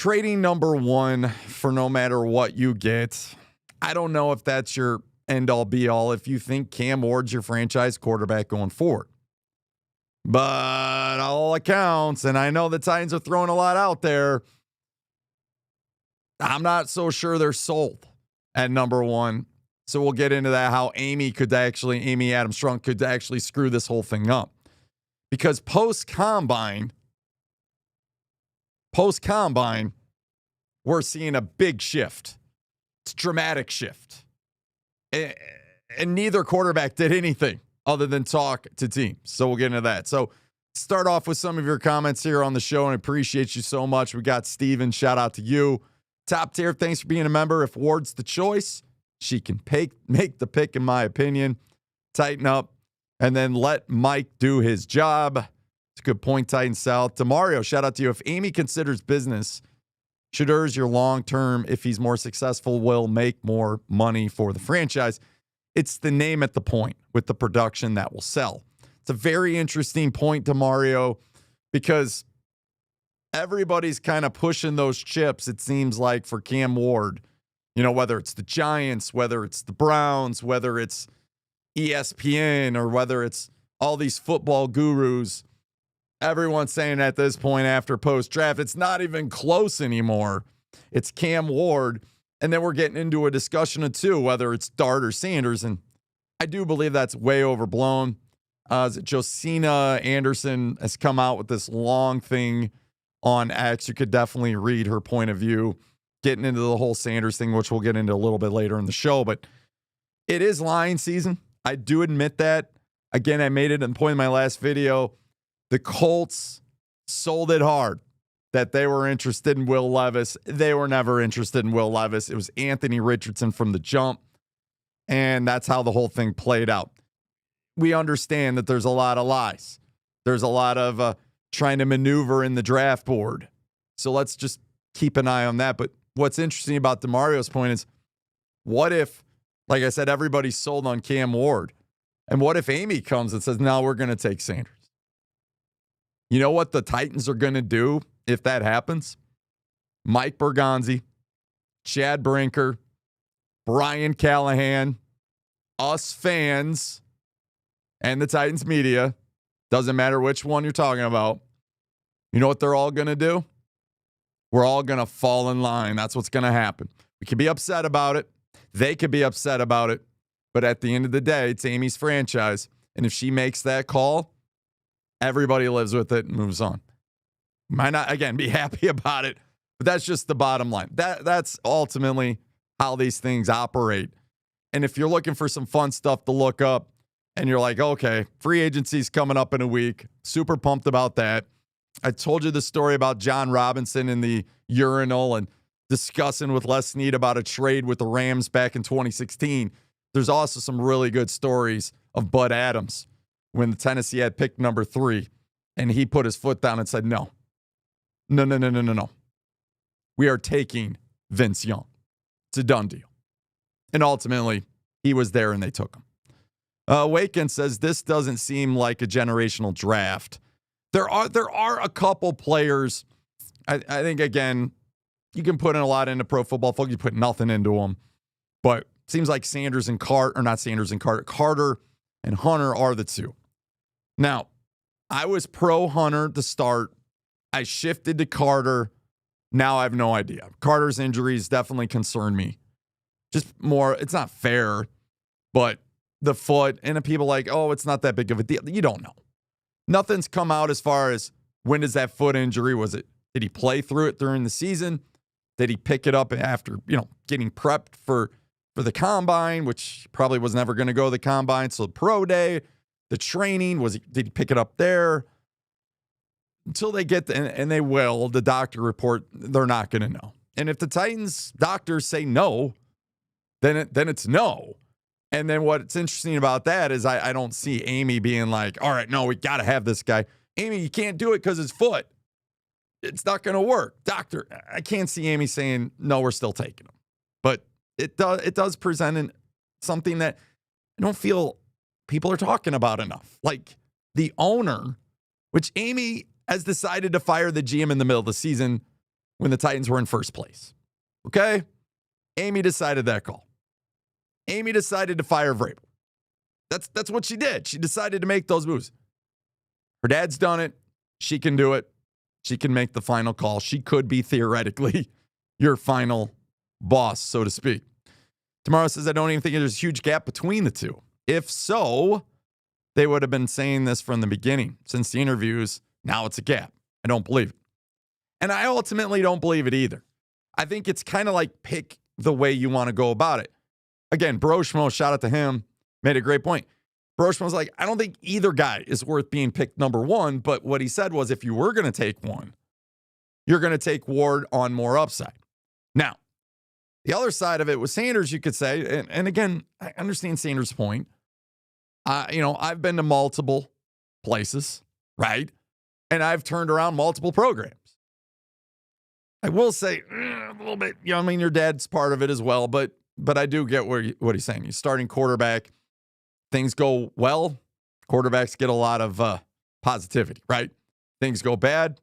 trading number one for no matter what you get. I don't know if that's your end-all be-all if you think Cam Ward's your franchise quarterback going forward. But all accounts, and I know the Titans are throwing a lot out there, I'm not so sure they're sold at number one. So we'll get into that, how Amy Adams Strunk could actually screw this whole thing up. Because post-combine, we're seeing a big shift. It's a dramatic shift. And neither quarterback did anything other than talk to teams. So we'll get into that. So start off with some of your comments here on the show, and I appreciate you so much. We got Steven. Shout out to you. Top tier, thanks for being a member. If Ward's the choice, she can make the pick, in my opinion. Tighten up, and then let Mike do his job. It's a good point, Titan South. Demario, shout out to you. If Amy considers business, Shadur's your long-term, if he's more successful, will make more money for the franchise. It's the name at the point with the production that will sell. It's a very interesting point, Demario, because everybody's kind of pushing those chips, it seems like, for Cam Ward. You know, whether it's the Giants, whether it's the Browns, whether it's ESPN, or whether it's all these football gurus. Everyone's saying at this point after post-draft, it's not even close anymore. It's Cam Ward. And then we're getting into a discussion of two, whether it's Dart or Sanders. And I do believe that's way overblown. Josina Anderson has come out with this long thing on X. You could definitely read her point of view, getting into the whole Sanders thing, which we'll get into a little bit later in the show. But it is Lion season. I do admit that. Again, I made it a point in my last video. The Colts sold it hard that they were interested in Will Levis. They were never interested in Will Levis. It was Anthony Richardson from the jump, and that's how the whole thing played out. We understand that there's a lot of lies. There's a lot of trying to maneuver in the draft board. So let's just keep an eye on that. But what's interesting about Demario's point is, what if, like I said, everybody's sold on Cam Ward? And what if Amy comes and says, no, we're going to take Sanders? You know what the Titans are going to do if that happens? Mike Bergonzi, Chad Brinker, Brian Callahan, us fans, and the Titans media, doesn't matter which one you're talking about, you know what they're all going to do? We're all going to fall in line. That's what's going to happen. We could be upset about it. They could be upset about it. But at the end of the day, it's Amy's franchise. And if she makes that call, everybody lives with it and moves on. Might not, again, be happy about it, but that's just the bottom line. That's ultimately how these things operate. And if you're looking for some fun stuff to look up and you're like, okay, free agency's coming up in a week, super pumped about that. I told you the story about John Robinson in the urinal and discussing with Les Snead about a trade with the Rams back in 2016. There's also some really good stories of Bud Adams when the Tennessee had pick number 3, and he put his foot down and said, no. We are taking Vince Young. It's a done deal. And ultimately, he was there and they took him. Waken says, this doesn't seem like a generational draft. There are a couple players. I think, again, you can put in a lot into pro football. You put nothing into them. But it seems like Carter and Hunter are the two. Now, I was pro Hunter to start. I shifted to Carter. Now I have no idea. Carter's injuries definitely concern me. Just more, it's not fair, but the foot, and people like, oh, it's not that big of a deal. You don't know. Nothing's come out as far as when is that foot injury? Did he play through it during the season? Did he pick it up after, getting prepped for the combine, which probably was never going to go to the combine. So the pro day, the training, did he pick it up there? Until they get, and they will, the doctor report, they're not going to know. And if the Titans doctors say no, then it's no. And then what's interesting about that is I don't see Amy being like, all right, no, we got to have this guy. Amy, you can't do it because his foot. It's not going to work. Doctor, I can't see Amy saying, no, we're still taking him. But it does present something that I don't feel people are talking about enough. Like the owner, which Amy has decided to fire the GM in the middle of the season when the Titans were in first place. Okay? Amy decided that call. Amy decided to fire Vrabel. That's what she did. She decided to make those moves. Her dad's done it. She can do it. She can make the final call. She could be theoretically your final boss, so to speak. Tomorrow says, I don't even think there's a huge gap between the two. If so, they would have been saying this from the beginning. Since the interviews, now it's a gap. I don't believe it. And I ultimately don't believe it either. I think it's kind of like pick the way you want to go about it. Again, Broshmo, shout out to him, made a great point. Broshmo's like, I don't think either guy is worth being picked number one, but what he said was if you were going to take one, you're going to take Ward on more upside. Now, the other side of it with Sanders, you could say, and again, I understand Sanders' point. I've been to multiple places, right? And I've turned around multiple programs. I will say a little bit, your dad's part of it as well, but I do get what he's saying. He's starting quarterback. Things go well. Quarterbacks get a lot of positivity, right? Things go bad.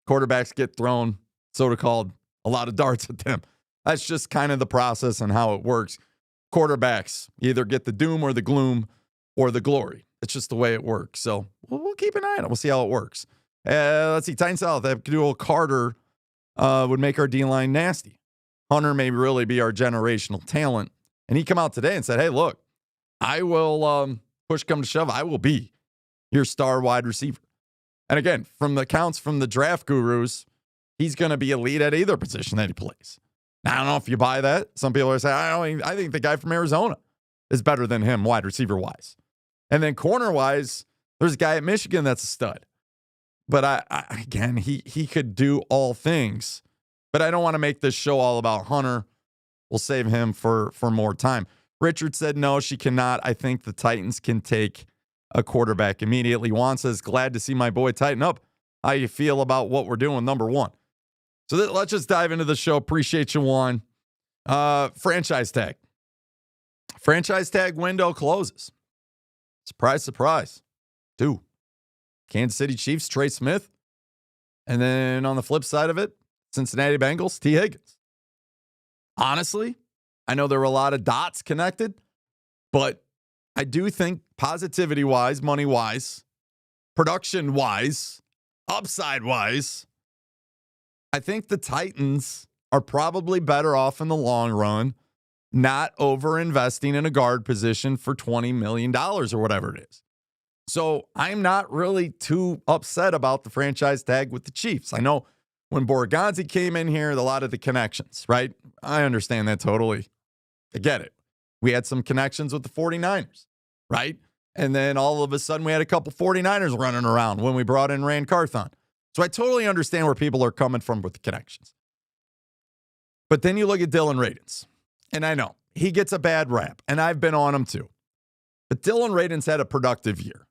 Quarterbacks get thrown, so-called, a lot of darts at them. That's just kind of the process and how it works. Quarterbacks either get the doom or the gloom or the glory. It's just the way it works. So we'll keep an eye on it. We'll see how it works. Let's see. Titan South, Abdul Carter would make our D-line nasty. Hunter may really be our generational talent. And he come out today and said, hey, look, I will, push come to shove, I will be your star wide receiver. And again, from the accounts from the draft gurus, he's going to be elite at either position that he plays. Now, I don't know if you buy that. Some people are saying, I think the guy from Arizona is better than him wide receiver wise. And then corner wise, there's a guy at Michigan that's a stud. But again, he could do all things. But I don't want to make this show all about Hunter. We'll save him for more time. Richard said, no, she cannot. I think the Titans can take a quarterback immediately. Juan says, glad to see my boy tighten up. How you feel about what we're doing, number one? So let's just dive into the show. Appreciate you, Juan. Franchise tag. Franchise tag window closes. Surprise, surprise. 2. Kansas City Chiefs, Trey Smith. And then on the flip side of it, Cincinnati Bengals, T. Higgins. Honestly, I know there were a lot of dots connected, but I do think positivity-wise, money-wise, production-wise, upside-wise, I think the Titans are probably better off in the long run not over-investing in a guard position for $20 million or whatever it is. So I'm not really too upset about the franchise tag with the Chiefs. I know when Borgonzi came in here, a lot of the connections, right? I understand that totally. I get it. We had some connections with the 49ers, right? And then all of a sudden we had a couple 49ers running around when we brought in Rand Carthon. So I totally understand where people are coming from with the connections. But then you look at Dylan Radins. And I know he gets a bad rap, and I've been on him too. But Dylan Radins had a productive year.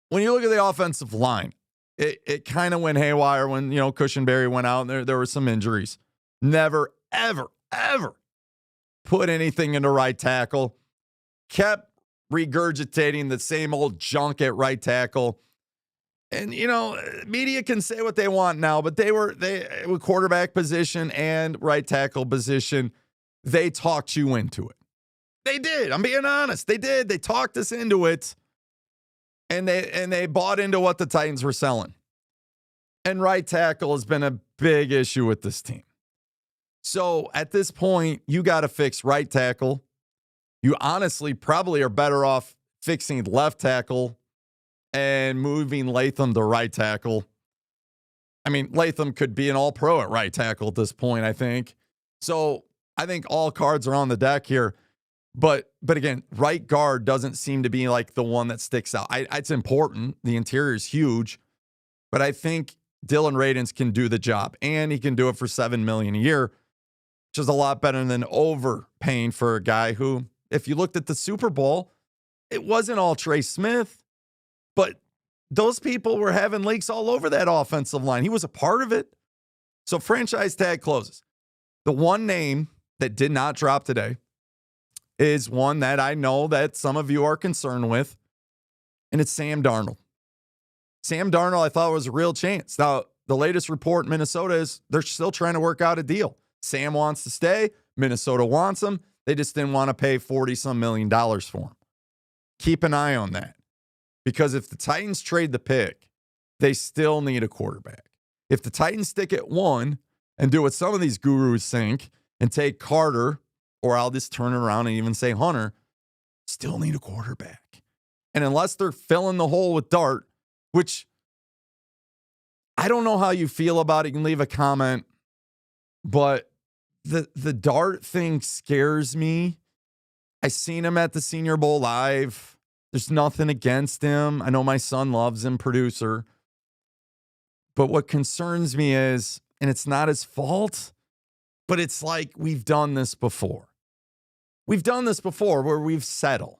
When you look at the offensive line, it kind of went haywire when, Cushenberry went out and there were some injuries. Never, ever, ever put anything into right tackle. Kept regurgitating the same old junk at right tackle. And, media can say what they want now, but they with quarterback position and right tackle position, they talked you into it. They did. I'm being honest. They did. They talked us into it. And they bought into what the Titans were selling. And right tackle has been a big issue with this team. So at this point, you got to fix right tackle. You honestly probably are better off fixing left tackle and moving Latham to right tackle. I mean, Latham could be an all-pro at right tackle at this point, I think. So I think all cards are on the deck here. But again, right guard doesn't seem to be like the one that sticks out. It's important. The interior is huge. But I think Dylan Radins can do the job. And he can do it for $7 million a year, which is a lot better than overpaying for a guy who, if you looked at the Super Bowl, it wasn't all Trey Smith. But those people were having leaks all over that offensive line. He was a part of it. So franchise tag closes. The one name that did not drop today is one that I know that some of you are concerned with, and it's Sam Darnold. Sam Darnold, I thought was a real chance. Now, the latest report in Minnesota is they're still trying to work out a deal. Sam wants to stay. Minnesota wants him. They just didn't want to pay $40-some million for him. Keep an eye on that. Because if the Titans trade the pick, they still need a quarterback. If the Titans stick at 1 and do what some of these gurus think and take Carter, or I'll just turn around and even say Hunter, still need a quarterback. And unless they're filling the hole with Dart, which I don't know how you feel about it, you can leave a comment, but the Dart thing scares me. I seen him at the Senior Bowl live. There's nothing against him. I know my son loves him, producer. But what concerns me is, and it's not his fault, but it's like we've done this before. We've done this before where we've settled.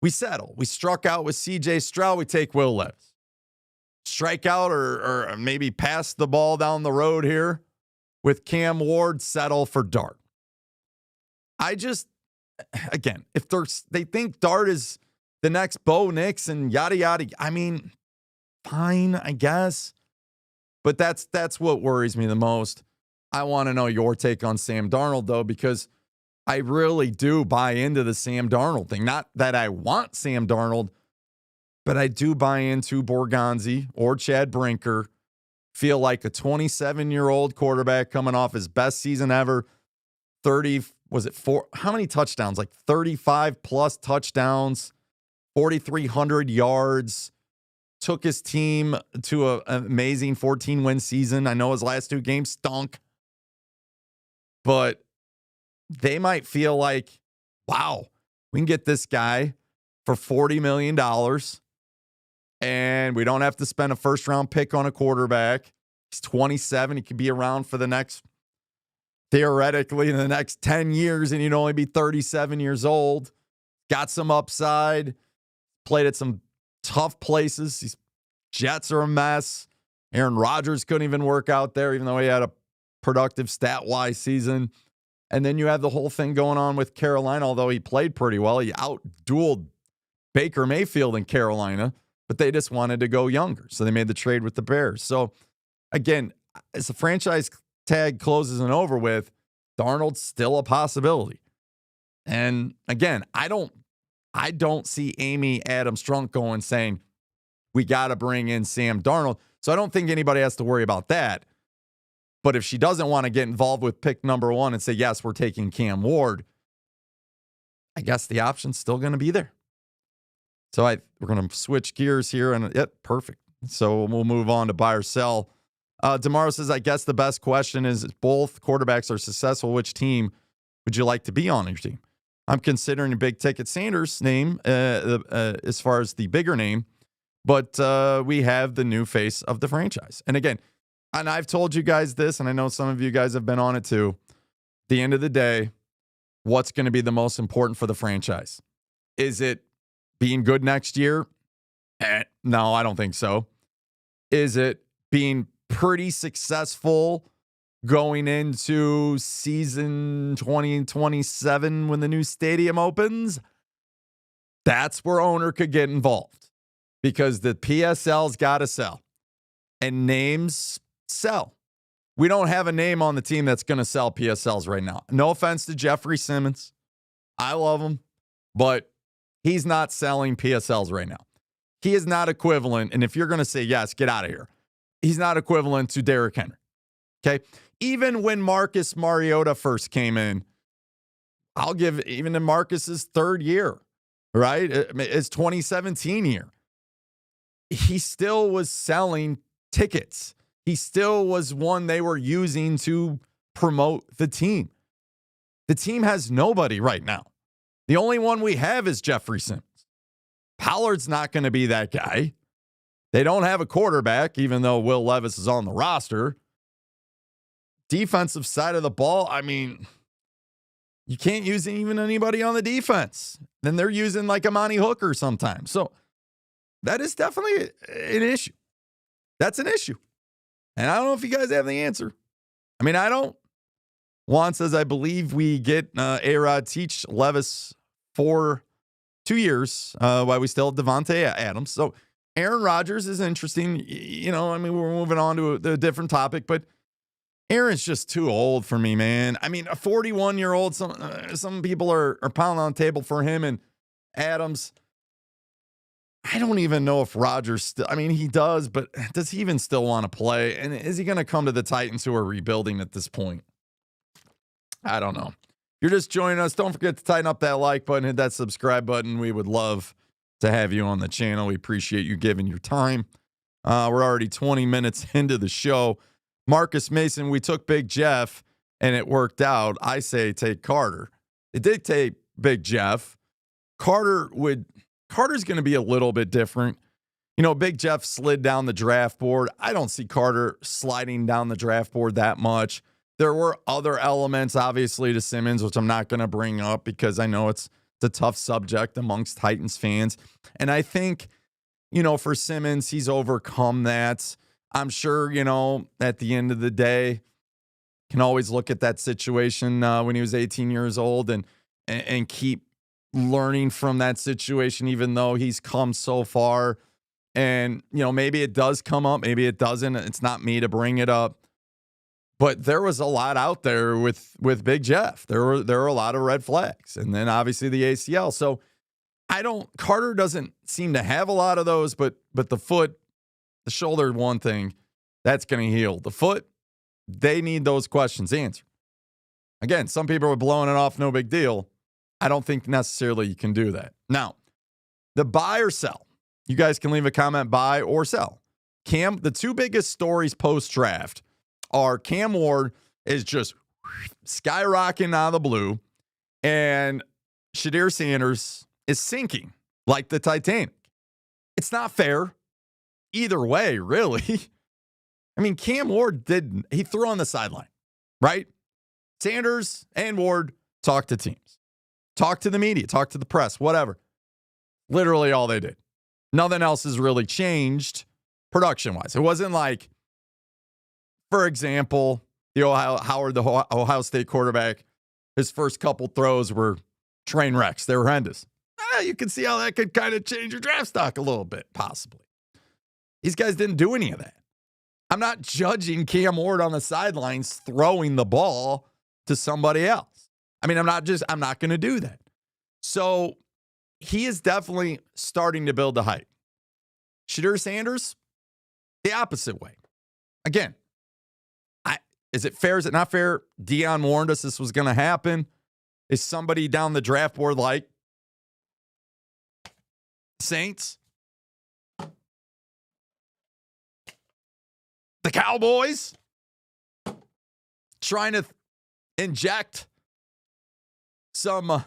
We settle. We struck out with C.J. Stroud. We take Will Levis. Strike out or maybe pass the ball down the road here with Cam Ward, settle for Dart. I just, again, if they think Dart is the next Bo Nix and yada, yada, I mean, fine, I guess. But that's what worries me the most. I want to know your take on Sam Darnold, though, because I really do buy into the Sam Darnold thing. Not that I want Sam Darnold, but I do buy into Borgonzi or Chad Brinker. Feel like a 27-year-old quarterback coming off his best season ever. 30, was it 4? How many touchdowns? Like 35 plus touchdowns, 4,300 yards. Took his team to an amazing 14-win season. I know his last 2 games stunk. But they might feel like, wow, we can get this guy for $40 million and we don't have to spend a first-round pick on a quarterback. He's 27. He could be around for the next, theoretically, in the next 10 years, and you'd only be 37 years old. Got some upside. Played at some tough places. These Jets are a mess. Aaron Rodgers couldn't even work out there, even though he had a productive stat-wise season. And then you have the whole thing going on with Carolina, although he played pretty well. He out-dueled Baker Mayfield in Carolina, but they just wanted to go younger. So they made the trade with the Bears. So, again, as the franchise tag closes and over with, Darnold's still a possibility. And, again, I don't see Amy Adams Strunk going saying, we got to bring in Sam Darnold. So I don't think anybody has to worry about that. But if she doesn't want to get involved with pick number 1 and say, yes, we're taking Cam Ward, I guess the option's still going to be there. So we're going to switch gears here. And perfect. So we'll move on to buy or sell. DeMar says, I guess the best question is, if both quarterbacks are successful, which team would you like to be on your team? I'm considering a big ticket Sanders name as far as the bigger name. But we have the new face of the franchise. And again, and I've told you guys this, and I know some of you guys have been on it too. At the end of the day, what's going to be the most important for the franchise? Is it being good next year? No, I don't think so. Is it being pretty successful going into season 2027 when the new stadium opens? That's where owner could get involved, because the PSL's got to sell, and names sell. We don't have a name on the team that's going to sell PSLs right now. No offense to Jeffrey Simmons. I love him, but he's not selling PSLs right now. He is not equivalent. And if you're going to say, yes, get out of here, he's not equivalent to Derrick Henry. Okay. Even when Marcus Mariota first came in, I'll give even in Marcus's 3rd year, right? His 2017 year, he still was selling tickets. He still was one they were using to promote the team. The team has nobody right now. The only one we have is Jeffrey Simmons. Pollard's not going to be that guy. They don't have a quarterback, even though Will Levis is on the roster. Defensive side of the ball, I mean, you can't use even anybody on the defense. Then they're using like Amani Hooker sometimes. So that is definitely an issue. That's an issue. And I don't know if you guys have the answer. I mean, I don't. Juan says, I believe we get A-Rod teach Levis for 2 years while we still have Devontae Adams. So Aaron Rodgers is interesting. I mean, we're moving on to a different topic, but Aaron's just too old for me, man. I mean, a 41-year-old, some people are pounding on the table for him and Adams. I don't even know if Rodgers still, I mean, he does, but does he even still want to play? And is he going to come to the Titans who are rebuilding at this point? I don't know. If you're just joining us, don't forget to tighten up that like button, hit that subscribe button. We would love to have you on the channel. We appreciate you giving your time. We're already 20 minutes into the show. Marcus Mason, we took Big Jeff, and it worked out. I say take Carter. It did take Big Jeff. Carter's going to be a little bit different. Big Jeff slid down the draft board. I don't see Carter sliding down the draft board that much. There were other elements, obviously, to Simmons, which I'm not going to bring up because I know it's a tough subject amongst Titans fans. And I think, for Simmons, he's overcome that. I'm sure, at the end of the day, can always look at that situation when he was 18 years old and keep learning from that situation, even though he's come so far. And, maybe it does come up, maybe it doesn't. It's not me to bring it up. But there was a lot out there with Big Jeff. There were a lot of red flags. And then obviously the ACL. So Carter doesn't seem to have a lot of those, but the foot, the shoulder, one thing, that's going to heal. The foot, they need those questions answered. Again, some people are blowing it off, no big deal. I don't think necessarily you can do that. Now, the buy or sell. You guys can leave a comment, buy or sell. The two biggest stories post-draft are Cam Ward is just skyrocketing out of the blue, and Shedeur Sanders is sinking like the Titanic. It's not fair either way, really. I mean, Cam Ward he threw on the sideline, right? Sanders and Ward talked to teams, talked to the media, talked to the press, whatever. Literally all they did. Nothing else has really changed production-wise. It wasn't like, for example, the Ohio State quarterback, his first couple throws were train wrecks. They were horrendous. You can see how that could kind of change your draft stock a little bit, possibly. These guys didn't do any of that. I'm not judging Cam Ward on the sidelines throwing the ball to somebody else. I mean, I'm not going to do that. So he is definitely starting to build the hype. Shedeur Sanders, the opposite way. Again, is it fair? Is it not fair? Deion warned us this was going to happen. Is somebody down the draft board like Saints? The Cowboys? Trying to inject some, I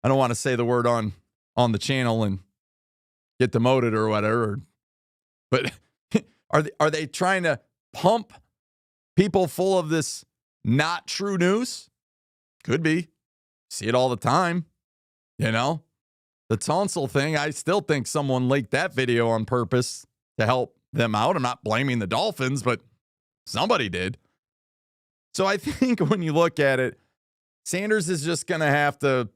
don't want to say the word on the channel and get demoted or whatever, but are they trying to pump people full of this not true news? Could be. See it all the time. The tonsil thing, I still think someone leaked that video on purpose to help them out. I'm not blaming the Dolphins, but somebody did. So I think when you look at it, Sanders is just going to have to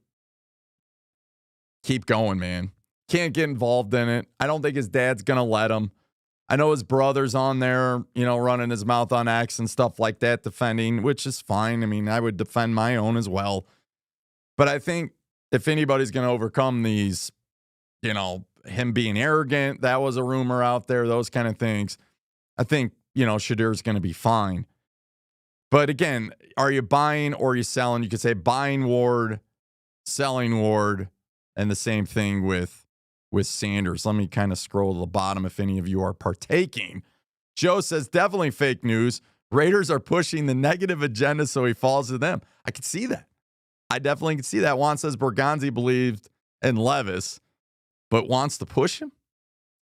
keep going, man. Can't get involved in it. I don't think his dad's going to let him. I know his brother's on there, running his mouth on X and stuff like that, defending, which is fine. I mean, I would defend my own as well. But I think if anybody's going to overcome these, him being arrogant, that was a rumor out there, those kind of things, I think, Shedeur's going to be fine. But again, are you buying or are you selling? You could say buying Ward, selling Ward, and the same thing with Sanders. Let me kind of scroll to the bottom if any of you are partaking. Joe says, definitely fake news. Raiders are pushing the negative agenda, so he falls to them. I could see that. I definitely could see that. Juan says Bergonzi believed in Levis, but wants to push him?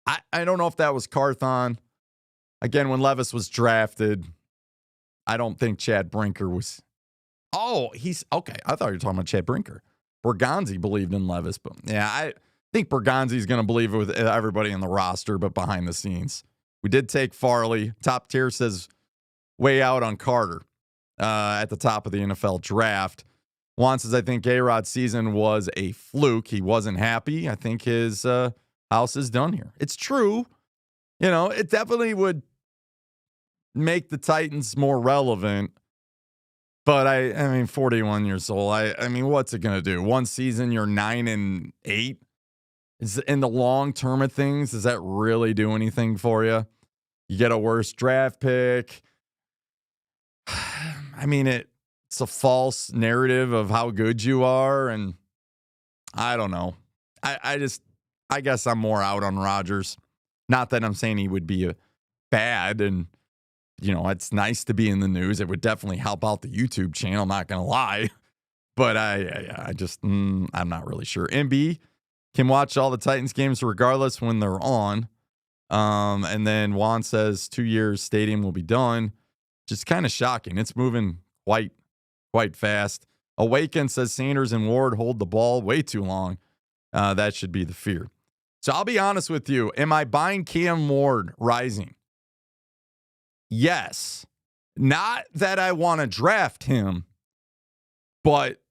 I don't know if that was Carthon. Again, when Levis was drafted, I don't think Chad Brinker was. Oh, he's okay. I thought you were talking about Chad Brinker. Bergonzi believed in Levis, but yeah, I think Bergonzi's going to believe it with everybody in the roster, but behind the scenes. We did take Farley. Top tier says way out on Carter at the top of the NFL draft. Juan says, I think A-Rod's season was a fluke. He wasn't happy. I think his house is done here. It's true. It definitely would make the Titans more relevant. But I mean, 41 years old. I mean, what's it going to do? One season, you're 9-8. Is in the long term of things, does that really do anything for you? You get a worse draft pick. I mean, it's a false narrative of how good you are, and I don't know. I guess I'm more out on Rodgers. Not that I'm saying he would be bad, and it's nice to be in the news. It would definitely help out the YouTube channel. Not gonna lie, but I'm not really sure. MB can watch all the Titans games regardless when they're on. And then Juan says 2 years stadium will be done. Just kind of shocking. It's moving quite fast. Awaken says Sanders and Ward hold the ball way too long. That should be the fear. So I'll be honest with you. Am I buying Cam Ward rising? Yes. Not that I want to draft him, but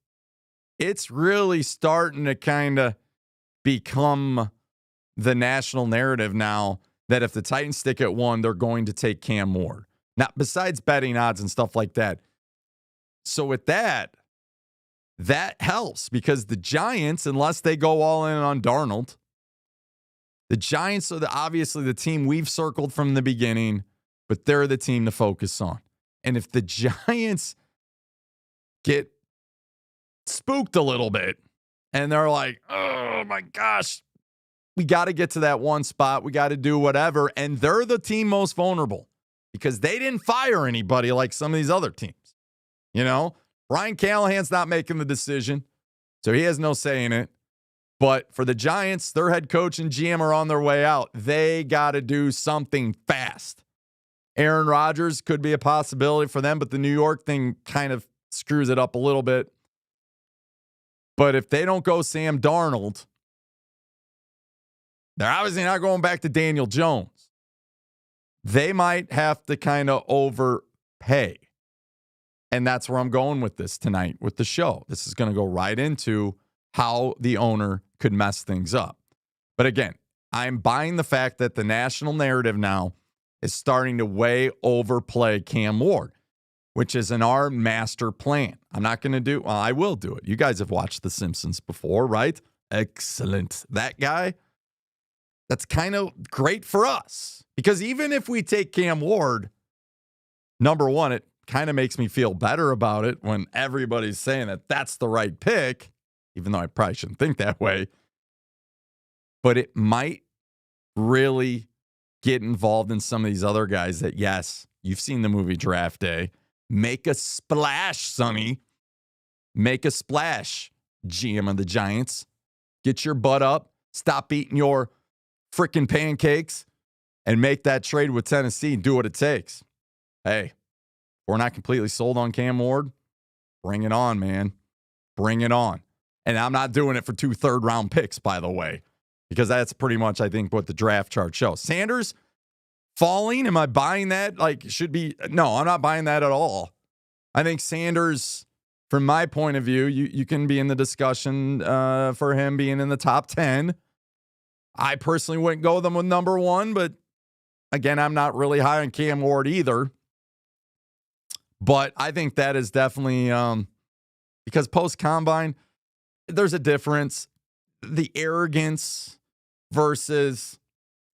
it's really starting to kind of become the national narrative now that if the Titans stick at 1, they're going to take Cam Ward. Now, besides betting odds and stuff like that. So with that helps because the Giants, unless they go all in on Darnold, the Giants are obviously the team we've circled from the beginning, but they're the team to focus on. And if the Giants get spooked a little bit and they're like, oh my gosh, we got to get to that one spot. We got to do whatever. And they're the team most vulnerable because they didn't fire anybody like some of these other teams. Brian Callahan's not making the decision, so he has no say in it. But for the Giants, their head coach and GM are on their way out. They got to do something fast. Aaron Rodgers could be a possibility for them, but the New York thing kind of screws it up a little bit. But if they don't go Sam Darnold, they're obviously not going back to Daniel Jones. They might have to kind of overpay. And that's where I'm going with this tonight with the show. This is going to go right into how the owner could mess things up. But again, I'm buying the fact that the national narrative now is starting to way overplay Cam Ward, which is in our master plan. I'm not going to do, well, I will do it. You guys have watched The Simpsons before, right? Excellent. That guy, that's kind of great for us. Because even if we take Cam Ward, number one, it kind of makes me feel better about it when everybody's saying that that's the right pick, even though I probably shouldn't think that way. But it might really get involved in some of these other guys that, yes, you've seen the movie Draft Day. Make a splash, Sonny. Make a splash, GM of the Giants. Get your butt up. Stop eating your freaking pancakes and make that trade with Tennessee and do what it takes. Hey, we're not completely sold on Cam Ward. Bring it on, man. Bring it on. And I'm not doing it for 2 third-round picks, by the way, because that's pretty much, I think, what the draft chart shows. Sanders falling, am I buying that? Should be. No, I'm not buying that at all. I think Sanders, from my point of view, you can be in the discussion for him being in the top 10. I personally wouldn't go with them with number 1, but again, I'm not really high on Cam Ward either. But I think that is definitely because post-combine, there's a difference. The arrogance versus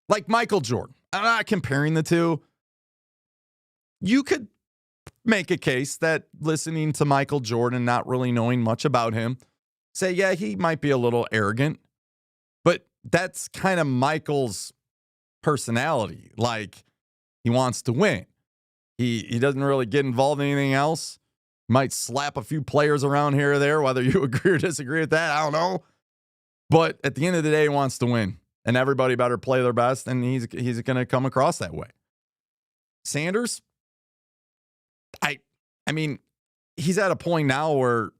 like Michael Jordan. I'm not comparing the two. You could make a case that listening to Michael Jordan, not really knowing much about him, say, yeah, he might be a little arrogant. But that's kind of Michael's personality. Like, he wants to win. He doesn't really get involved in anything else. Might slap a few players around here or there, whether you agree or disagree with that, I don't know. But at the end of the day, he wants to win. And everybody better play their best, and he's going to come across that way. Sanders, I mean, he's at a point now where,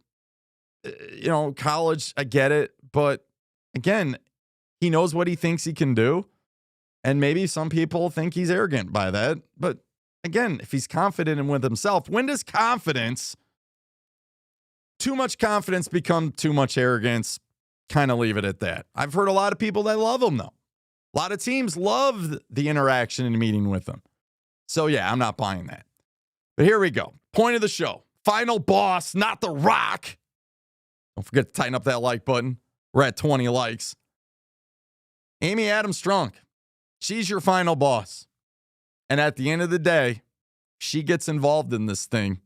college, I get it. But again, he knows what he thinks he can do. And maybe some people think he's arrogant by that. But again, if he's confident in with himself, when does too much confidence become too much arrogance? Kind of leave it at that. I've heard a lot of people that love him, though. A lot of teams love the interaction and meeting with him. So, yeah, I'm not buying that. But here we go. Point of the show. Final boss, not The Rock. Don't forget to tighten up that like button. We're at 20 likes. Amy Adams Strunk. She's your final boss. And at the end of the day, she gets involved in this thing.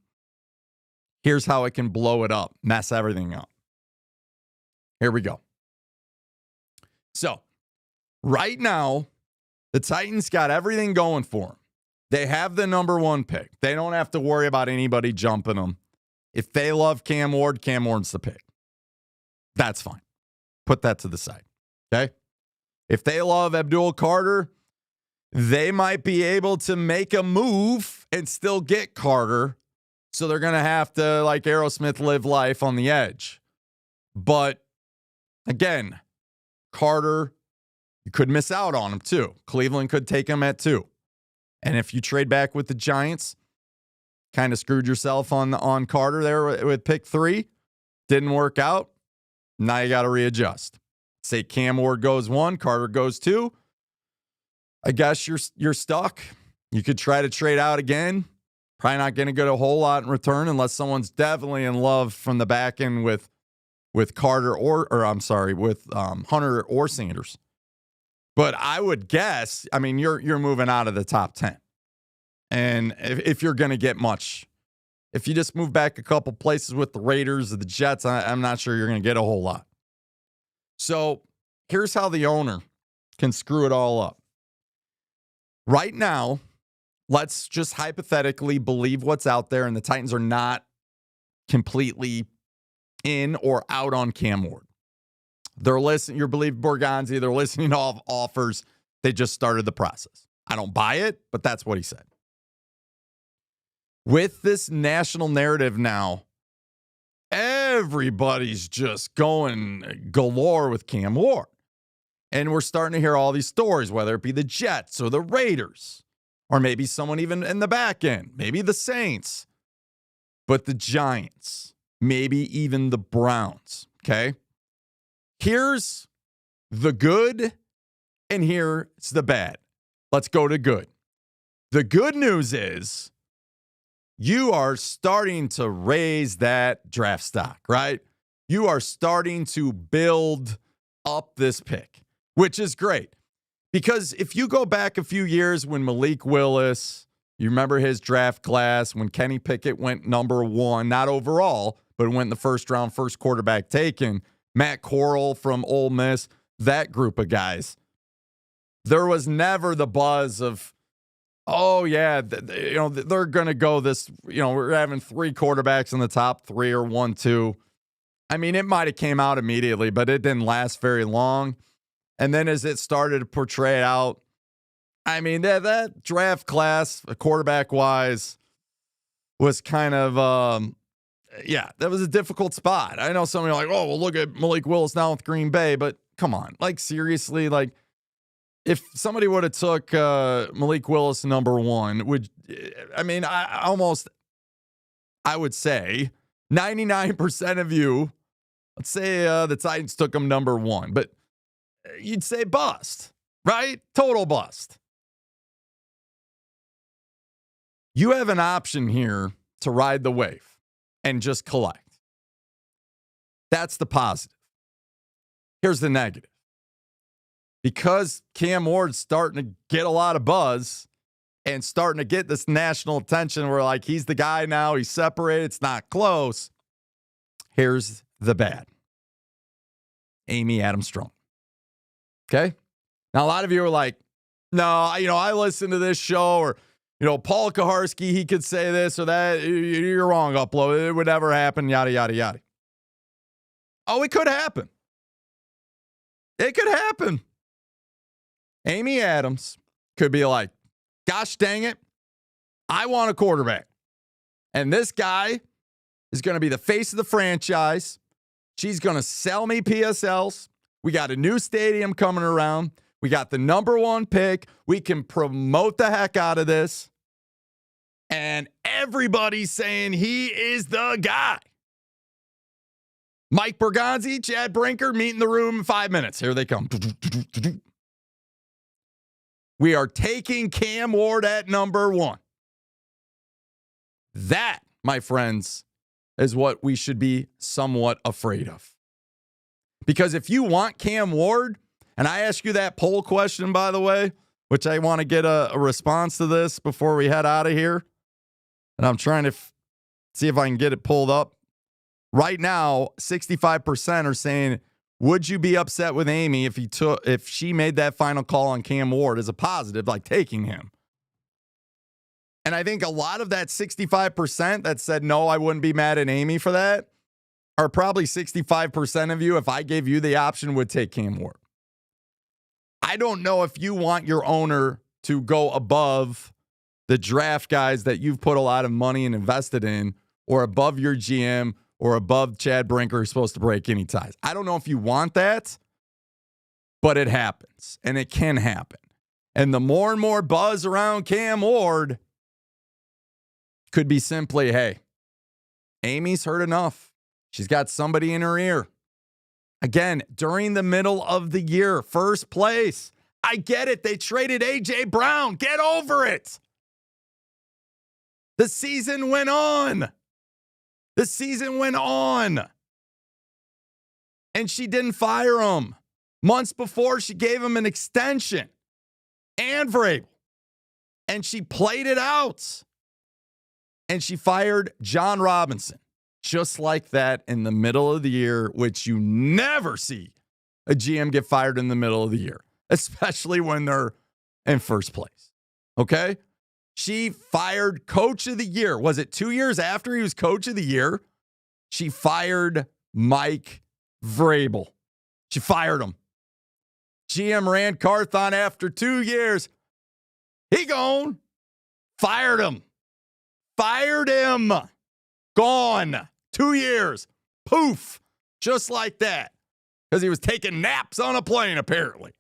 Here's how it can blow it up, mess everything up. Here we go. So, right now, the Titans got everything going for them. They have the number 1 pick. They don't have to worry about anybody jumping them. If they love Cam Ward's the pick. That's fine. Put that to the side. Okay? If they love Abdul Carter, they might be able to make a move and still get Carter. So they're going to have to, like Aerosmith, live life on the edge. But again, Carter, you could miss out on him too. Cleveland could take him at 2. And if you trade back with the Giants, kind of screwed yourself on Carter there with pick 3. Didn't work out. Now you got to readjust. Say Cam Ward goes 1, Carter goes 2. I guess you're stuck. You could try to trade out again. Probably not going to get a whole lot in return unless someone's definitely in love from the back end with Carter with Hunter or Sanders. But I would guess, I mean, you're moving out of the top 10. And if you're going to get much, if you just move back a couple places with the Raiders or the Jets, I'm not sure you're going to get a whole lot. So here's how the owner can screw it all up. Right now, let's just hypothetically believe what's out there, and the Titans are not completely in or out on Cam Ward. They're listening. You believe Borgonzi. They're listening to all offers. They just started the process. I don't buy it, but that's what he said. With this national narrative now, everybody's just going galore with Cam Ward. And we're starting to hear all these stories, whether it be the Jets or the Raiders, or maybe someone even in the back end, maybe the Saints, but the Giants, maybe even the Browns, okay? Here's the good, and here's the bad. Let's go to good. The good news is you are starting to raise that draft stock, right? You are starting to build up this pick, which is great. Because if you go back a few years when Malik Willis, you remember his draft class, when Kenny Pickett went number 1, not overall, but went in the first round, first quarterback taken, Matt Corral from Ole Miss, that group of guys. There was never the buzz of, oh, yeah, they're going to go this, we're having 3 quarterbacks in the top 3 or 1, 2. I mean, it might have came out immediately, but it didn't last very long. And then as it started to portray out, I mean, that draft class, quarterback-wise, was kind of, that was a difficult spot. I know some of you are like, oh, well, look at Malik Willis now with Green Bay, but come on. Like, seriously, like, if somebody would have took Malik Willis number 1, I would say 99% of you, let's say the Titans took him number 1, but you'd say bust, right? Total bust. You have an option here to ride the wave and just collect. That's the positive. Here's the negative. Because Cam Ward's starting to get a lot of buzz and starting to get this national attention where, like, he's the guy now, he's separated, it's not close. Here's the bad. Amy Adams Strunk. Okay? Now, a lot of you are like, no, I listened to this show, or, Paul Kaharski, he could say this or that. You're wrong, Upload. It would never happen, yada, yada, yada. Oh, it could happen. It could happen. Amy Adams could be like, gosh dang it, I want a quarterback. And this guy is going to be the face of the franchise. She's going to sell me PSLs. We got a new stadium coming around. We got the number 1 pick. We can promote the heck out of this. And everybody's saying he is the guy. Mike Bergonzi, Chad Brinker, meet in the room in 5 minutes. Here they come. We are taking Cam Ward at number 1. That, my friends, is what we should be somewhat afraid of. Because if you want Cam Ward, and I ask you that poll question, by the way, which I want to get a response to this before we head out of here, and I'm trying to see if I can get it pulled up. Right now, 65% are saying, would you be upset with Amy if she made that final call on Cam Ward as a positive, like taking him? And I think a lot of that 65% that said, no, I wouldn't be mad at Amy for that, are probably 65% of you, if I gave you the option, would take Cam Ward. I don't know if you want your owner to go above the draft guys that you've put a lot of money and invested in, or above your GM, or above Chad Brinker, who's supposed to break any ties. I don't know if you want that, but it happens, and it can happen. And the more and more buzz around Cam Ward could be simply, hey, Amy's heard enough. She's got somebody in her ear. Again, during the middle of the year, first place. I get it. They traded A.J. Brown. Get over it. The season went on. The season went on. And she didn't fire him. Months before, she gave him an extension and Vrabel. And she played it out. And she fired John Robinson. Just like that in the middle of the year, which you never see a GM get fired in the middle of the year, especially when they're in first place. Okay? She fired coach of the year. Was it 2 years after he was coach of the year? She fired Mike Vrabel. She fired him. GM Rand Carthon after 2 years. He gone. Fired him. Fired him. Gone. 2 years. Poof. Just like that. Because he was taking naps on a plane, apparently.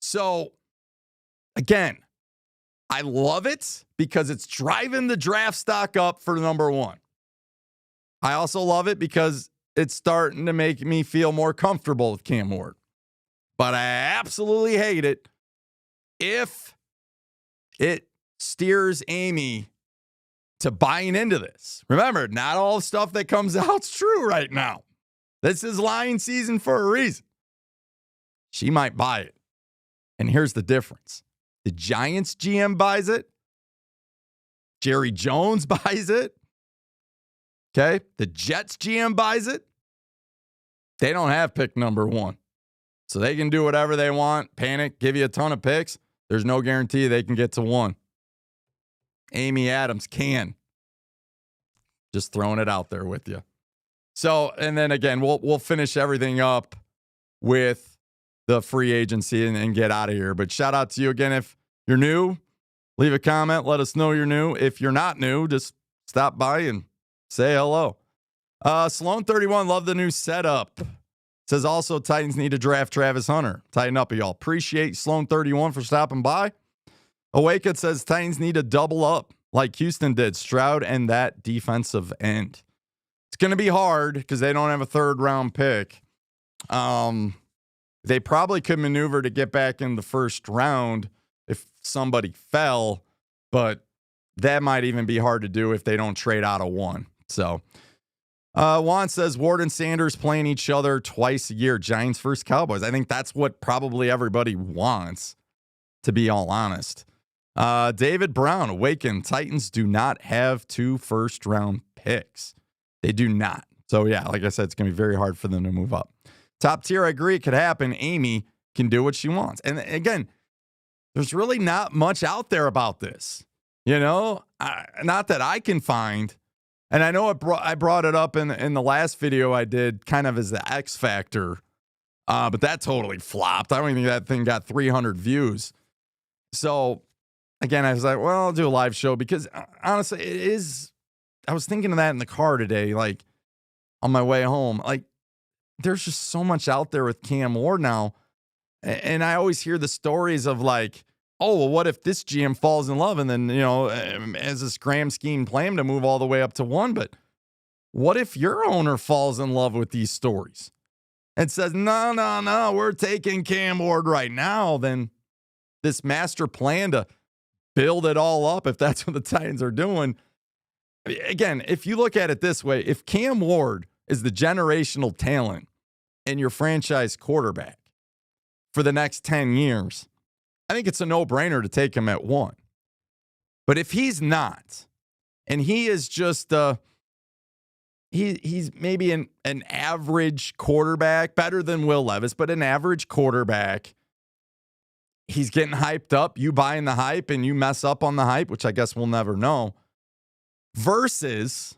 So, again, I love it because it's driving the draft stock up for number 1. I also love it because it's starting to make me feel more comfortable with Cam Ward. But I absolutely hate it if it steers Amy to buying into this. Remember, not all stuff that comes out is true right now. This is lying season for a reason. She might buy it. And here's the difference. The Giants GM buys it. Jerry Jones buys it. Okay? The Jets GM buys it. They don't have pick number 1. So they can do whatever they want, panic, give you a ton of picks. There's no guarantee they can get to 1. Amy Adams can. Just throwing it out there with you. So, and then again, we'll finish everything up with the free agency and get out of here. But shout out to you again. If you're new, leave a comment. Let us know you're new. If you're not new, just stop by and say hello. Sloan31, love the new setup. Says also Titans need to draft Travis Hunter. Tighten up, y'all. Appreciate Sloan31 for stopping by. Awake says Titans need to double up like Houston did. Stroud and that defensive end. It's going to be hard because they don't have a 3rd round pick. They probably could maneuver to get back in the 1st round if somebody fell, but that might even be hard to do if they don't trade out of 1. So, Juan says Ward and Sanders playing each other twice a year. Giants versus Cowboys. I think that's what probably everybody wants, to be all honest. David Brown, Awaken. Titans do not have 2 first-round picks. They do not. So, yeah, like I said, it's going to be very hard for them to move up. Top tier, I agree. It could happen. Amy can do what she wants. And again, there's really not much out there about this. You know, not that I can find. And I know I brought it up in the last video I did kind of as the X factor. But that totally flopped. I don't even think that thing got 300 views. So, again, I was like, well, I'll do a live show because honestly, it is. I was thinking of that in the car today, like on my way home. Like, there's just so much out there with Cam Ward now. And I always hear the stories of like, oh, well, what if this GM falls in love and then, you know, as this grand scheme plan to move all the way up to 1? But what if your owner falls in love with these stories and says, no, we're taking Cam Ward right now? Then this master plan to build it all up if that's what the Titans are doing. Again, if you look at it this way, if Cam Ward is the generational talent and your franchise quarterback for the next 10 years, I think it's a no-brainer to take him at 1. But if he's not, and he is just he's maybe an average quarterback, better than Will Levis, but an average quarterback, he's getting hyped up, you buying the hype, and you mess up on the hype, which I guess we'll never know, versus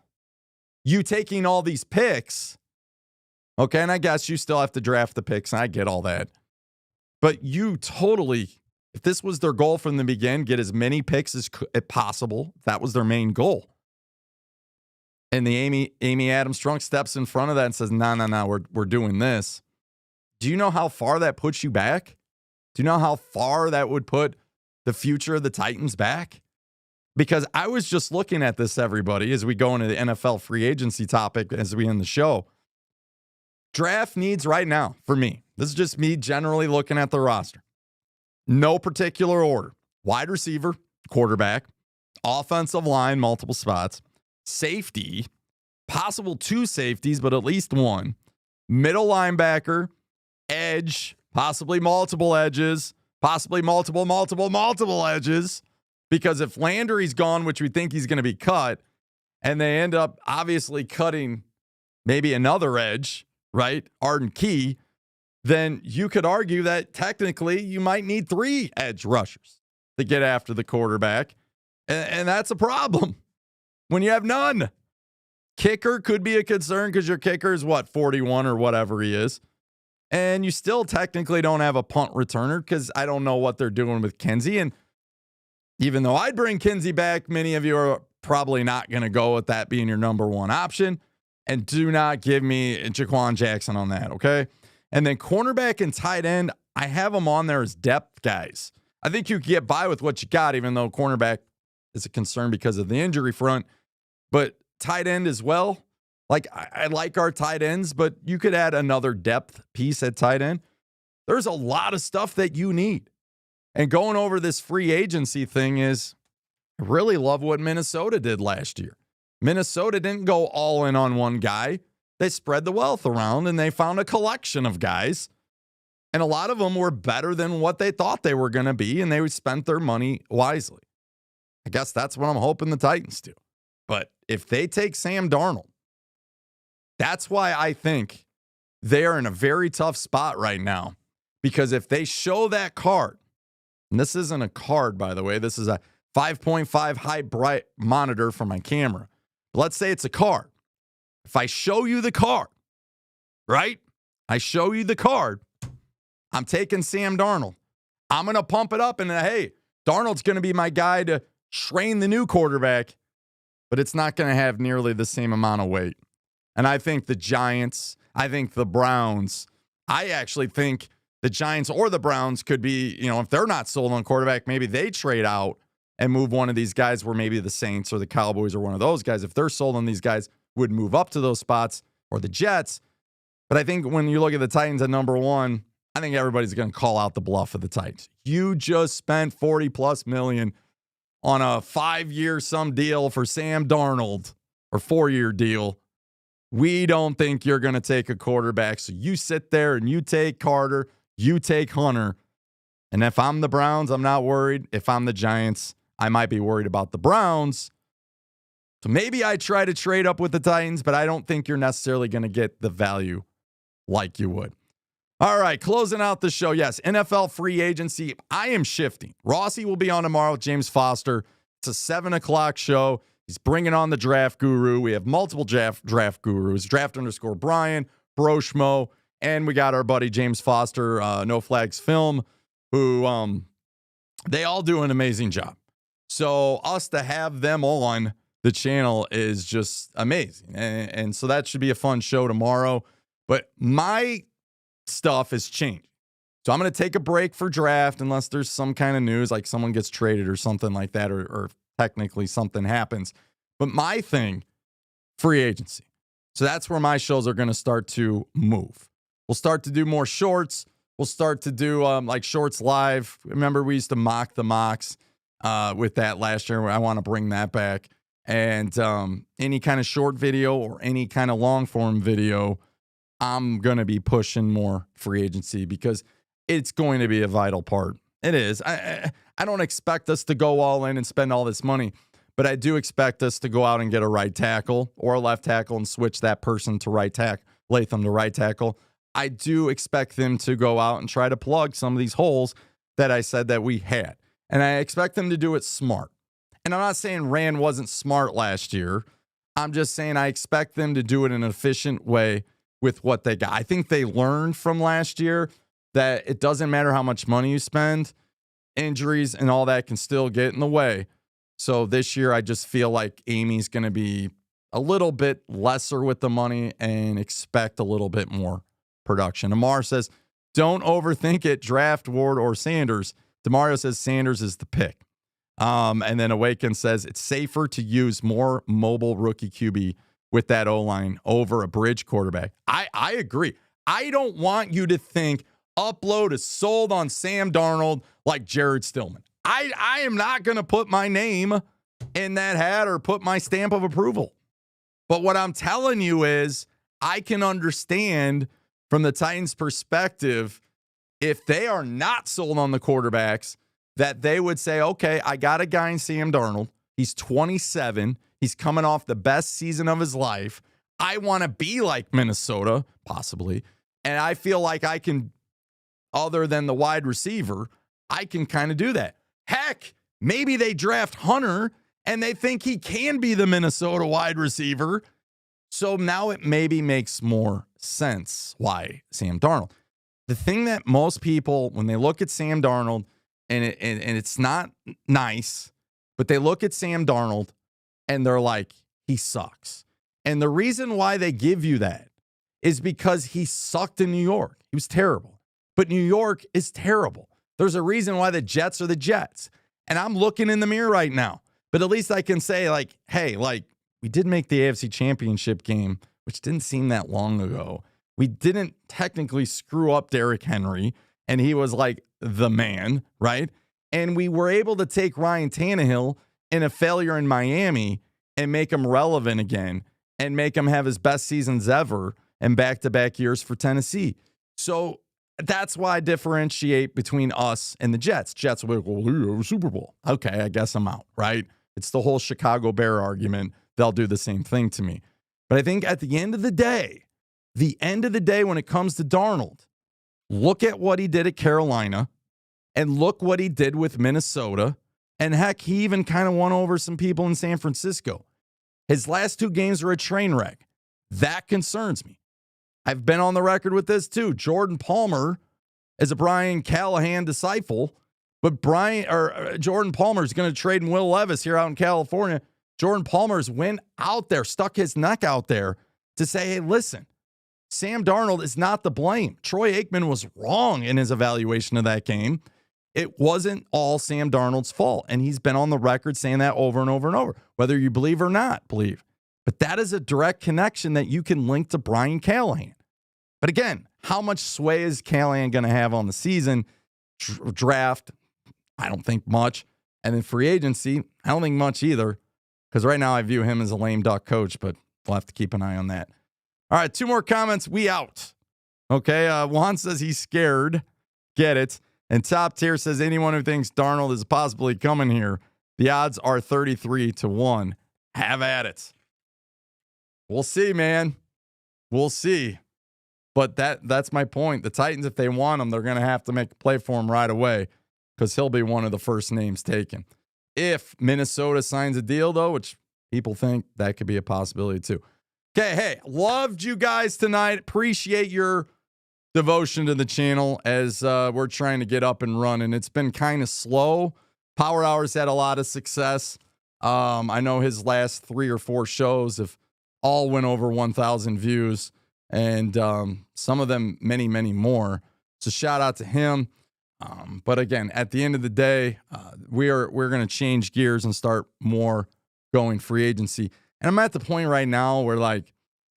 you taking all these picks, okay, and I guess you still have to draft the picks, and I get all that, but you totally, if this was their goal from the beginning, get as many picks as possible, that was their main goal. And the Amy Adams Strunk steps in front of that and says, no, we're doing this. Do you know how far that puts you back? Do you know how far that would put the future of the Titans back? Because I was just looking at this, everybody, as we go into the NFL free agency topic as we end the show. Draft needs right now, for me, this is just me generally looking at the roster. No particular order. Wide receiver, quarterback, offensive line, multiple spots, safety, possible 2 safeties, but at least 1, middle linebacker, edge, possibly multiple edges, possibly multiple edges, because if Landry's gone, which we think he's going to be cut, and they end up obviously cutting maybe another edge, right, Arden Key, then you could argue that technically you might need 3 edge rushers to get after the quarterback, and that's a problem when you have none. Kicker could be a concern because your kicker is, 41 or whatever he is. And you still technically don't have a punt returner because I don't know what they're doing with Kinsey. And even though I'd bring Kinsey back, many of you are probably not going to go with that being your number 1 option. And do not give me Jaquan Jackson on that, okay? And then cornerback and tight end, I have them on there as depth guys. I think you can get by with what you got, even though cornerback is a concern because of the injury front. But tight end as well. Like, I like our tight ends, but you could add another depth piece at tight end. There's a lot of stuff that you need. And going over this free agency thing is, I really love what Minnesota did last year. Minnesota didn't go all in on one guy. They spread the wealth around, and they found a collection of guys. And a lot of them were better than what they thought they were going to be, and they spent their money wisely. I guess that's what I'm hoping the Titans do. But if they take Sam Darnold, that's why I think they are in a very tough spot right now. Because if they show that card, and this isn't a card, by the way, this is a 5.5 high bright monitor for my camera. But let's say it's a card. If I show you the card, right? I show you the card. I'm taking Sam Darnold. I'm going to pump it up and hey, Darnold's going to be my guy to train the new quarterback, but it's not going to have nearly the same amount of weight. And I think the Giants, I think the Browns, I actually think the Giants or the Browns could be, if they're not sold on quarterback, maybe they trade out and move one of these guys where maybe the Saints or the Cowboys or one of those guys, if they're sold on these guys, would move up to those spots, or the Jets. But I think when you look at the Titans at number 1, I think everybody's going to call out the bluff of the Titans. You just spent $40+ million on a 5-year some deal for Sam Darnold, or 4-year deal. We don't think you're going to take a quarterback. So you sit there and you take Carter, you take Hunter. And if I'm the Browns, I'm not worried. If I'm the Giants, I might be worried about the Browns. So maybe I try to trade up with the Titans, but I don't think you're necessarily going to get the value like you would. All right, closing out the show. Yes, NFL free agency. I am shifting. Rossi will be on tomorrow with James Foster. It's a 7 o'clock show. He's bringing on the draft guru. We have multiple draft gurus. Draft_Brian, Broshmo, and we got our buddy James Foster, No Flags Film, who they all do an amazing job. So us to have them on the channel is just amazing. And so that should be a fun show tomorrow. But my stuff has changed. So I'm going to take a break for draft unless there's some kind of news, like someone gets traded or something like that, or technically something happens. But my thing, free agency. So that's where my shows are going to start to move. We'll start to do more shorts. We'll start to do like shorts live. Remember, we used to mock the mocks with that last year. I want to bring that back. And any kind of short video or any kind of long form video, I'm going to be pushing more free agency because it's going to be a vital part. It is. I don't expect us to go all in and spend all this money, but I do expect us to go out and get a right tackle or a left tackle and switch that person to right tackle, Latham to right tackle. I do expect them to go out and try to plug some of these holes that I said that we had. And I expect them to do it smart. And I'm not saying Rand wasn't smart last year. I'm just saying I expect them to do it in an efficient way with what they got. I think they learned from last year that it doesn't matter how much money you spend, injuries and all that can still get in the way. So this year, I just feel like Amy's going to be a little bit lesser with the money and expect a little bit more production. Amar says, don't overthink it, draft Ward or Sanders. Demario says Sanders is the pick. And then Awaken says it's safer to use more mobile rookie QB with that O-line over a bridge quarterback. I agree. I don't want you to think Upload is sold on Sam Darnold like Jared Stillman. I am not going to put my name in that hat or put my stamp of approval. But what I'm telling you is I can understand from the Titans' perspective, if they are not sold on the quarterbacks, that they would say, okay, I got a guy in Sam Darnold. He's 27. He's coming off the best season of his life. I want to be like Minnesota, possibly. And I feel like I can, other than the wide receiver, I can kind of do that. Heck, maybe they draft Hunter and they think he can be the Minnesota wide receiver. So now it maybe makes more sense why Sam Darnold. The thing that most people, when they look at Sam Darnold, and it's not nice, but they look at Sam Darnold and they're like, he sucks. And the reason why they give you that is because he sucked in New York. He was terrible. But New York is terrible. There's a reason why the Jets are the Jets. And I'm looking in the mirror right now. But at least I can say, like, hey, like, we did make the AFC Championship game, which didn't seem that long ago. We didn't technically screw up Derrick Henry, and he was like the man, right? And we were able to take Ryan Tannehill in a failure in Miami and make him relevant again and make him have his best seasons ever and back-to-back years for Tennessee. So that's why I differentiate between us and the Jets. Jets will be like, well, you have a Super Bowl. Okay, I guess I'm out, right? It's the whole Chicago Bear argument. They'll do the same thing to me. But I think at the end of the day, when it comes to Darnold, look at what he did at Carolina and look what he did with Minnesota. And heck, he even kind of won over some people in San Francisco. His last two games were a train wreck. That concerns me. I've been on the record with this too. Jordan Palmer is a Brian Callahan disciple, but Jordan Palmer is going to trade in Will Levis here out in California. Jordan Palmer's went out there, stuck his neck out there to say, hey, listen, Sam Darnold is not to blame. Troy Aikman was wrong in his evaluation of that game. It wasn't all Sam Darnold's fault. And he's been on the record saying that over and over and over, whether you believe or not believe. But that is a direct connection that you can link to Brian Callahan. But again, how much sway is Callahan going to have on the season? Draft, I don't think much. And then free agency, I don't think much either. Because right now I view him as a lame duck coach, but we'll have to keep an eye on that. All right, two more comments. We out. Okay, Juan says he's scared. Get it. And Top Tier says anyone who thinks Darnold is possibly coming here, the odds are 33-1. Have at it. We'll see, man. We'll see. But that's my point. The Titans, if they want him, they're going to have to make a play for him right away because he'll be one of the first names taken. If Minnesota signs a deal, though, which people think that could be a possibility too. Okay, hey, loved you guys tonight. Appreciate your devotion to the channel as we're trying to get up and running. It's been kind of slow. Power Hour's had a lot of success. I know his last 3 or 4 shows have all went over 1,000 views, and some of them many, many more. So shout out to him. But again, at the end of the day, we're going to change gears and start more going free agency. And I'm at the point right now where, like,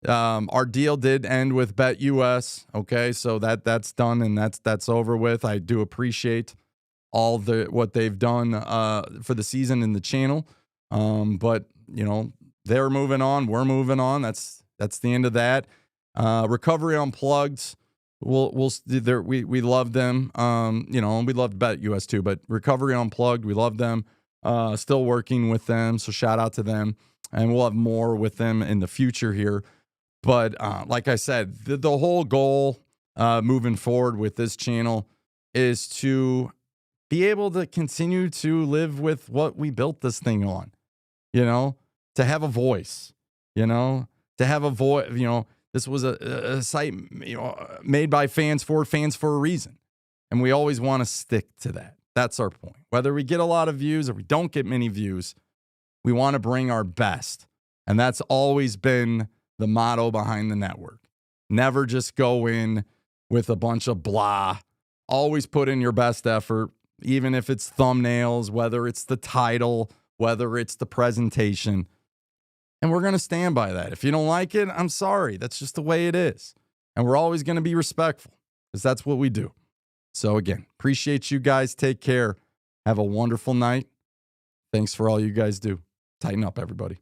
Our deal did end with BetUS. Okay, so that's done and that's over with. I do appreciate all what they've done for the season in the channel. But they're moving on. We're moving on. That's the end of that. Recovery Unplugged. We love them. And we love BetUS too. But Recovery Unplugged, we love them. Still working with them. So shout out to them, and we'll have more with them in the future here. But like I said, the whole goal moving forward with this channel is to be able to continue to live with what we built this thing on, to have a voice, to have a voice. This was a site, made by fans for a reason. And we always want to stick to that. That's our point. Whether we get a lot of views or we don't get many views, we want to bring our best. And that's always been the motto behind the network. Never just go in with a bunch of blah. Always put in your best effort, even if it's thumbnails, whether it's the title, whether it's the presentation. And we're going to stand by that. If you don't like it, I'm sorry. That's just the way it is. And we're always going to be respectful because that's what we do. So again, appreciate you guys. Take care. Have a wonderful night. Thanks for all you guys do. Tighten up, everybody.